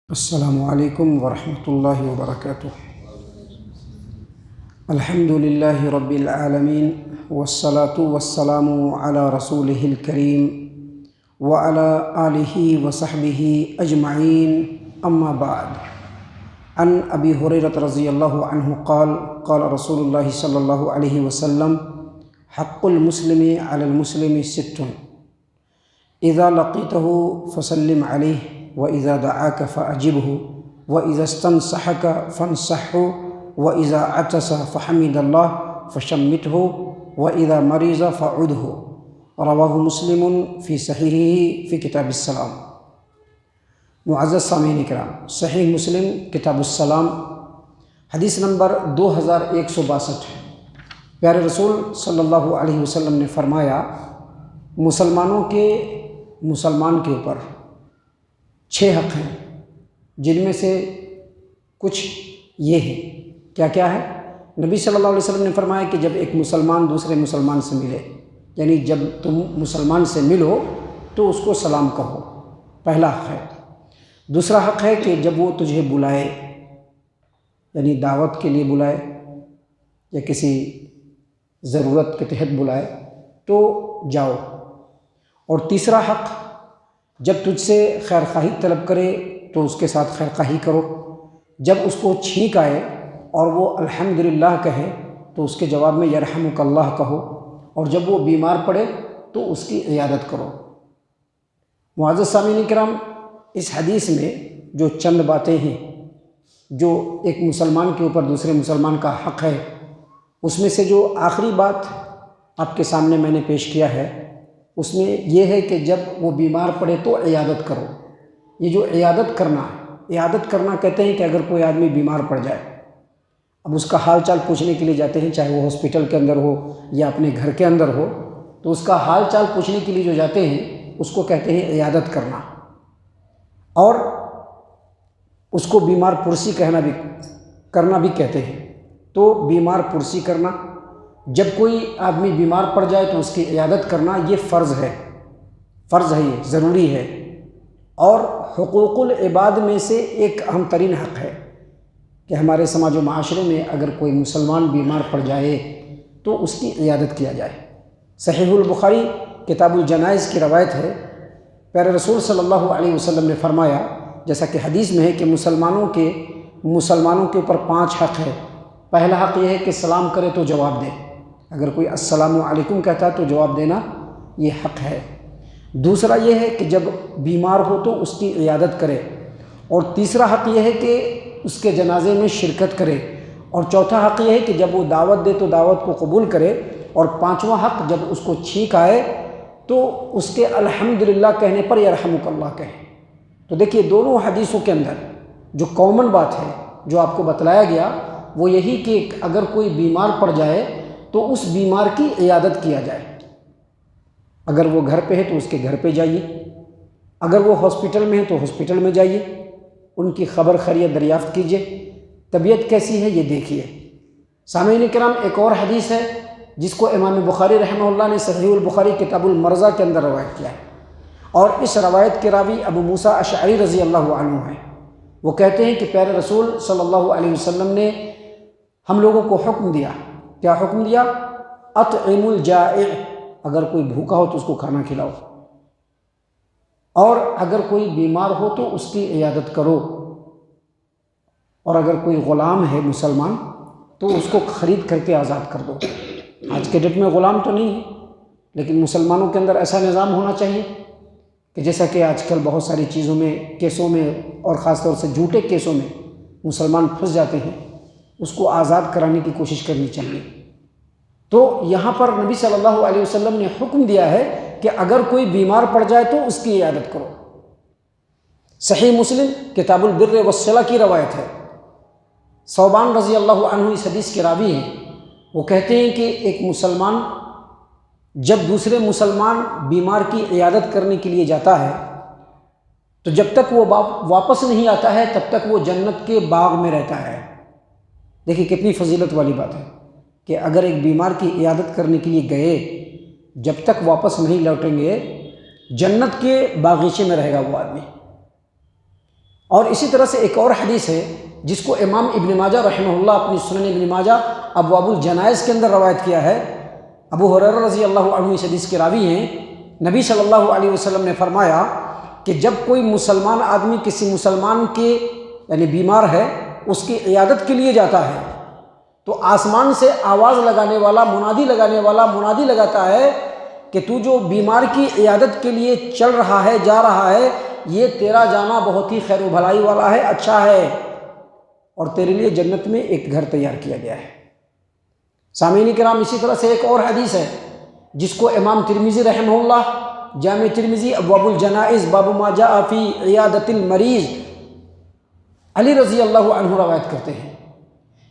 السلام علیکم ورحمۃ اللہ وبرکاتہ۔ الحمد للہ رب العالمین والصلاة والسلام علی رسولہ الکریم وعلی آلہ وصحبہ اجمعین، اما بعد۔ عن ابی ہریرہ رضی اللہ عنہ قال قال رسول اللہ صلی اللہ علیہ وسلم حق المسلم علی المسلم ست اذا لقیتہ فسلم علیہ وَإِذَا دَعَاكَ فَأَجِبْهُ وَإِذَا اسْتَنصَحَكَ فَانصَحْهُ وَإِذَا عَطَسَ فَحَمِدَ اللَّهَ فَشَمِّتْهُ وَإِذَا مَرِضَ فَعُدْهُ۔ رواہ مسلم فی صحیحہ فی کتاب السلام۔ معزز سامعین کرام، صحیح مسلم کتاب السلام حدیث نمبر 2162۔ پیارے رسول صلی اللہ علیہ وسلم نے فرمایا، مسلمان کے اوپر 6 حق ہیں، جن میں سے کچھ یہ ہیں۔ کیا کیا ہے؟ نبی صلی اللہ علیہ وسلم نے فرمایا کہ جب ایک مسلمان دوسرے مسلمان سے ملے، یعنی جب تم مسلمان سے ملو تو اس کو سلام کہو، پہلا حق ہے۔ دوسرا حق ہے کہ جب وہ تجھے بلائے، یعنی دعوت کے لیے بلائے یا کسی ضرورت کے تحت بلائے تو جاؤ۔ اور تیسرا حق، جب تجھ سے خیر خواہی طلب کرے تو اس کے ساتھ خیر خواہی کرو۔ جب اس کو چھینک آئے اور وہ الحمدللہ کہے تو اس کے جواب میں یرحمک اللہ کہو، اور جب وہ بیمار پڑے تو اس کی عیادت کرو۔ معزز سامعین کرام، اس حدیث میں جو چند باتیں ہیں جو ایک مسلمان کے اوپر دوسرے مسلمان کا حق ہے، اس میں سے جو آخری بات آپ کے سامنے میں نے پیش کیا ہے، اس میں یہ ہے کہ جب وہ بیمار پڑے تو عیادت کرو۔ یہ جو عیادت کرنا کہتے ہیں کہ اگر کوئی آدمی بیمار پڑ جائے، اب اس کا حال چال پوچھنے کے لیے جاتے ہیں، چاہے وہ ہاسپٹل کے اندر ہو یا اپنے گھر کے اندر ہو، تو اس کا حال چال پوچھنے کے لیے جو جاتے ہیں اس کو کہتے ہیں عیادت کرنا۔ اور اس کو بیمار پرسی کرنا بھی کہتے ہیں۔ تو بیمار پرسی کرنا، جب کوئی آدمی بیمار پڑ جائے تو اس کی عیادت کرنا، یہ فرض ہے، یہ ضروری ہے۔ اور حقوق العباد میں سے ایک اہم ترین حق ہے کہ ہمارے سماج و معاشرے میں اگر کوئی مسلمان بیمار پڑ جائے تو اس کی عیادت کیا جائے۔ صحیح البخاری کتاب الجنائز کی روایت ہے، پیارے رسول صلی اللہ علیہ وسلم نے فرمایا، جیسا کہ حدیث میں ہے کہ مسلمانوں کے اوپر 5 حق ہے۔ پہلا حق یہ ہے کہ سلام کرے تو جواب دے، اگر کوئی السلام علیکم کہتا ہے تو جواب دینا، یہ حق ہے۔ دوسرا یہ ہے کہ جب بیمار ہو تو اس کی عیادت کرے، اور تیسرا حق یہ ہے کہ اس کے جنازے میں شرکت کرے، اور چوتھا حق یہ ہے کہ جب وہ دعوت دے تو دعوت کو قبول کرے، اور 5واں حق جب اس کو چھینک آئے تو اس کے الحمدللہ کہنے پر یرحمک اللہ کہے۔ تو دیکھیے، دونوں حدیثوں کے اندر جو کامن بات ہے جو آپ کو بتلایا گیا وہ یہی کہ اگر کوئی بیمار پڑ جائے تو اس بیمار کی عیادت کیا جائے۔ اگر وہ گھر پہ ہے تو اس کے گھر پہ جائیے، اگر وہ ہاسپٹل میں ہے تو ہاسپٹل میں جائیے، ان کی خبر خیریت دریافت کیجیے، طبیعت کیسی ہے یہ دیکھیے۔ سامعین کرام، ایک اور حدیث ہے جس کو امام بخاری رحمہ اللہ نے صحیح البخاری کتاب المرضع کے اندر روایت کیا ہے، اور اس روایت کے راوی ابو موسیٰ اشعری رضی اللہ عنہ ہیں۔ وہ کہتے ہیں کہ پیارے رسول صلی اللہ علیہ وسلم نے ہم لوگوں کو حکم دیا۔ کیا حکم دیا؟ اطعموا الجائع، اگر کوئی بھوکا ہو تو اس کو کھانا کھلاؤ، اور اگر کوئی بیمار ہو تو اس کی عیادت کرو، اور اگر کوئی غلام ہے مسلمان تو اس کو خرید کر کے آزاد کر دو۔ آج کے ڈیٹ میں غلام تو نہیں ہے، لیکن مسلمانوں کے اندر ایسا نظام ہونا چاہیے کہ جیسا کہ آج کل بہت ساری چیزوں میں، کیسوں میں، اور خاص طور سے جھوٹے کیسوں میں مسلمان پھنس جاتے ہیں، اس کو آزاد کرانے کی کوشش کرنی چاہیے۔ تو یہاں پر نبی صلی اللہ علیہ وسلم نے حکم دیا ہے کہ اگر کوئی بیمار پڑ جائے تو اس کی عیادت کرو۔ صحیح مسلم کتاب البر والصلہ کی روایت ہے، ثوبان رضی اللہ عنہ اس حدیث کے راوی ہیں۔ وہ کہتے ہیں کہ ایک مسلمان جب دوسرے مسلمان بیمار کی عیادت کرنے کے لیے جاتا ہے تو جب تک وہ واپس نہیں آتا ہے تب تک وہ جنت کے باغ میں رہتا ہے۔ دیکھیے کتنی فضیلت والی بات ہے کہ اگر ایک بیمار کی عیادت کرنے کے لیے گئے، جب تک واپس نہیں لوٹیں گے جنت کے باغیچے میں رہے گا وہ آدمی۔ اور اسی طرح سے ایک اور حدیث ہے جس کو امام ابن ماجہ رحمہ اللہ اپنی سنن ابن ماجہ ابواب الجنائز کے اندر روایت کیا ہے۔ ابو ہریرہ رضی اللہ عنہ اس حدیث کے راوی ہیں۔ نبی صلی اللہ علیہ وسلم نے فرمایا کہ جب کوئی مسلمان آدمی کسی مسلمان کے یعنی بیمار ہے اس کی عیادت کے لیے جاتا ہے تو آسمان سے آواز لگانے والا منادی لگاتا ہے کہ تو جو بیمار کی عیادت کے لیے چل رہا ہے جا رہا ہے یہ تیرا جانا بہت ہی خیر و بھلائی والا ہے، اچھا ہے، اور تیرے لیے جنت میں ایک گھر تیار کیا گیا ہے۔ سامعین کرام، اسی طرح سے ایک اور حدیث ہے جس کو امام ترمذی رحمہ اللہ جامع ترمذی ابواب الجنائز باب ما جاء فی عیادت المریض علی رضی اللہ عنہ روایت کرتے ہیں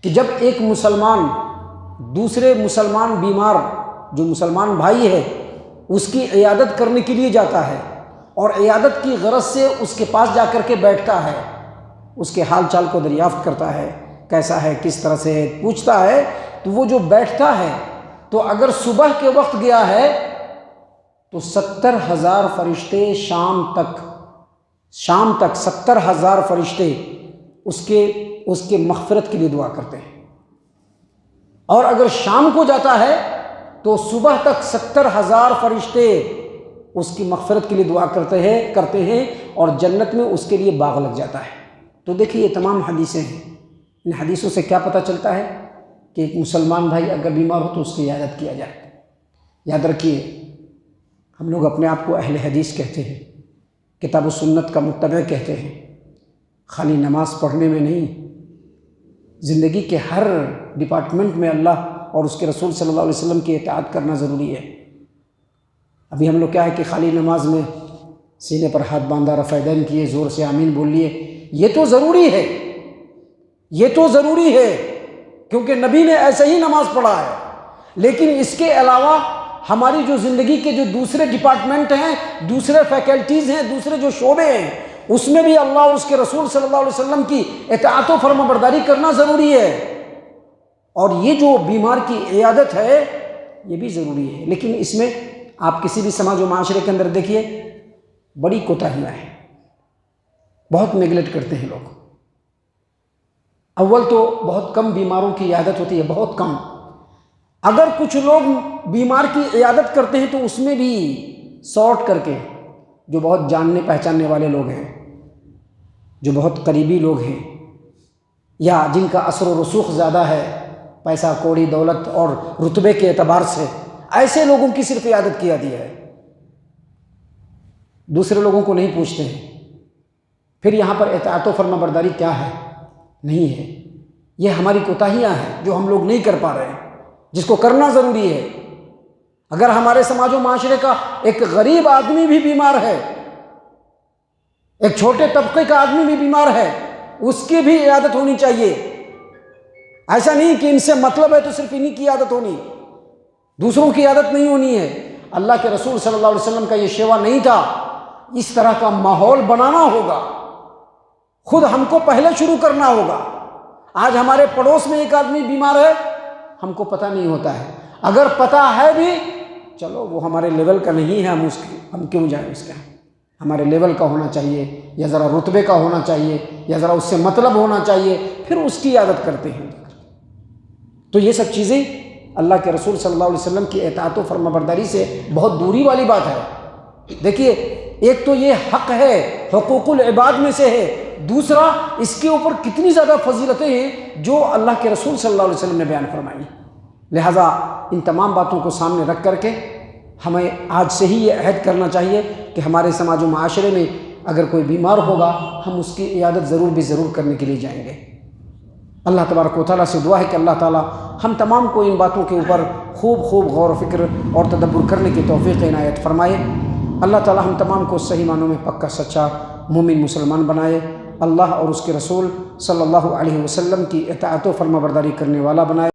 کہ جب ایک مسلمان دوسرے مسلمان بیمار جو مسلمان بھائی ہے اس کی عیادت کرنے کے لیے جاتا ہے اور عیادت کی غرض سے اس کے پاس جا کر کے بیٹھتا ہے، اس کے حال چال کو دریافت کرتا ہے، کیسا ہے، کس طرح سے ہے، پوچھتا ہے، تو وہ جو بیٹھتا ہے تو اگر صبح کے وقت گیا ہے تو 70,000 فرشتے شام تک 70,000 فرشتے اس کے مغفرت کے لیے دعا کرتے ہیں، اور اگر شام کو جاتا ہے تو صبح تک 70,000 فرشتے اس کی مغفرت کے لیے دعا کرتے ہیں اور جنت میں اس کے لیے باغ لگ جاتا ہے۔ تو دیکھیے یہ تمام حدیثیں ہیں، ان حدیثوں سے کیا پتہ چلتا ہے کہ ایک مسلمان بھائی اگر بیمار ہو تو اس کی عیادت کیا جائے۔ یاد رکھیے ہم لوگ اپنے آپ کو اہل حدیث کہتے ہیں، کتاب و سنت کا متبع کہتے ہیں، خالی نماز پڑھنے میں نہیں، زندگی کے ہر ڈپارٹمنٹ میں اللہ اور اس کے رسول صلی اللہ علیہ وسلم کی اطاعت کرنا ضروری ہے۔ ابھی ہم لوگ کیا ہے کہ خالی نماز میں سینے پر ہاتھ باندھا، رفع دین کیے، زور سے آمین بول لیے، یہ تو ضروری ہے کیونکہ نبی نے ایسے ہی نماز پڑھا ہے، لیکن اس کے علاوہ ہماری جو زندگی کے جو دوسرے ڈپارٹمنٹ ہیں، دوسرے فیکلٹیز ہیں، دوسرے جو شعبے ہیں، اس میں بھی اللہ اور اس کے رسول صلی اللہ علیہ وسلم کی اطاعت و فرما برداری کرنا ضروری ہے، اور یہ جو بیمار کی عیادت ہے یہ بھی ضروری ہے۔ لیکن اس میں آپ کسی بھی سماج و معاشرے کے اندر دیکھیے بڑی کوتاہیاں ہیں، بہت نیگلیکٹ کرتے ہیں لوگ۔ اول تو بہت کم بیماروں کی عیادت ہوتی ہے، بہت کم۔ اگر کچھ لوگ بیمار کی عیادت کرتے ہیں تو اس میں بھی سارٹ کر کے جو بہت جاننے پہچاننے والے لوگ ہیں، جو بہت قریبی لوگ ہیں، یا جن کا اثر و رسوخ زیادہ ہے پیسہ کوڑی دولت اور رتبے کے اعتبار سے، ایسے لوگوں کی صرف عیادت کی جاتی ہے، دوسرے لوگوں کو نہیں پوچھتے ہیں۔ پھر یہاں پر اطاعت و فرما برداری کیا ہے؟ نہیں ہے۔ یہ ہماری کوتاہیاں ہیں جو ہم لوگ نہیں کر پا رہے ہیں، جس کو کرنا ضروری ہے۔ اگر ہمارے سماج و معاشرے کا ایک غریب آدمی بھی بیمار ہے، ایک چھوٹے طبقے کا آدمی بھی بیمار ہے، اس کی بھی عیادت ہونی چاہیے۔ ایسا نہیں کہ ان سے مطلب ہے تو صرف انہی کی عیادت ہونی، دوسروں کی عیادت نہیں ہونی ہے۔ اللہ کے رسول صلی اللہ علیہ وسلم کا یہ شیوا نہیں تھا۔ اس طرح کا ماحول بنانا ہوگا، خود ہم کو پہلے شروع کرنا ہوگا۔ آج ہمارے پڑوس میں ایک آدمی بیمار ہے، ہم کو پتہ نہیں ہوتا ہے، اگر پتہ ہے بھی چلو وہ ہمارے لیول کا نہیں ہے، ہم کیوں جائیں اس کے؟ ہمارے لیول کا ہونا چاہیے، یا ذرا رتبے کا ہونا چاہیے، یا ذرا اس سے مطلب ہونا چاہیے، پھر اس کی عیادت کرتے ہیں۔ تو یہ سب چیزیں اللہ کے رسول صلی اللہ علیہ وسلم کی اطاعت و فرما برداری سے بہت دوری والی بات ہے۔ دیکھیے ایک تو یہ حق ہے، حقوق العباد میں سے ہے، دوسرا اس کے اوپر کتنی زیادہ فضیلتیں ہیں جو اللہ کے رسول صلی اللہ علیہ وسلم نے بیان فرمائی۔ لہٰذا ان تمام باتوں کو سامنے رکھ کر کے ہمیں آج سے ہی یہ عہد کرنا چاہیے کہ ہمارے سماج و معاشرے میں اگر کوئی بیمار ہوگا ہم اس کی عیادت ضرور کرنے کے لیے جائیں گے۔ اللہ تبارک و تعالیٰ سے دعا ہے کہ اللہ تعالیٰ ہم تمام کو ان باتوں کے اوپر خوب غور و فکر اور تدبر کرنے کی توفیق عنایت فرمائے۔ اللہ تعالیٰ ہم تمام کو صحیح معنوں میں پکا سچا مومن مسلمان بنائے، اللہ اور اس کے رسول صلی اللہ علیہ وسلم کی اطاعت و فرما برداری کرنے والا بنائے۔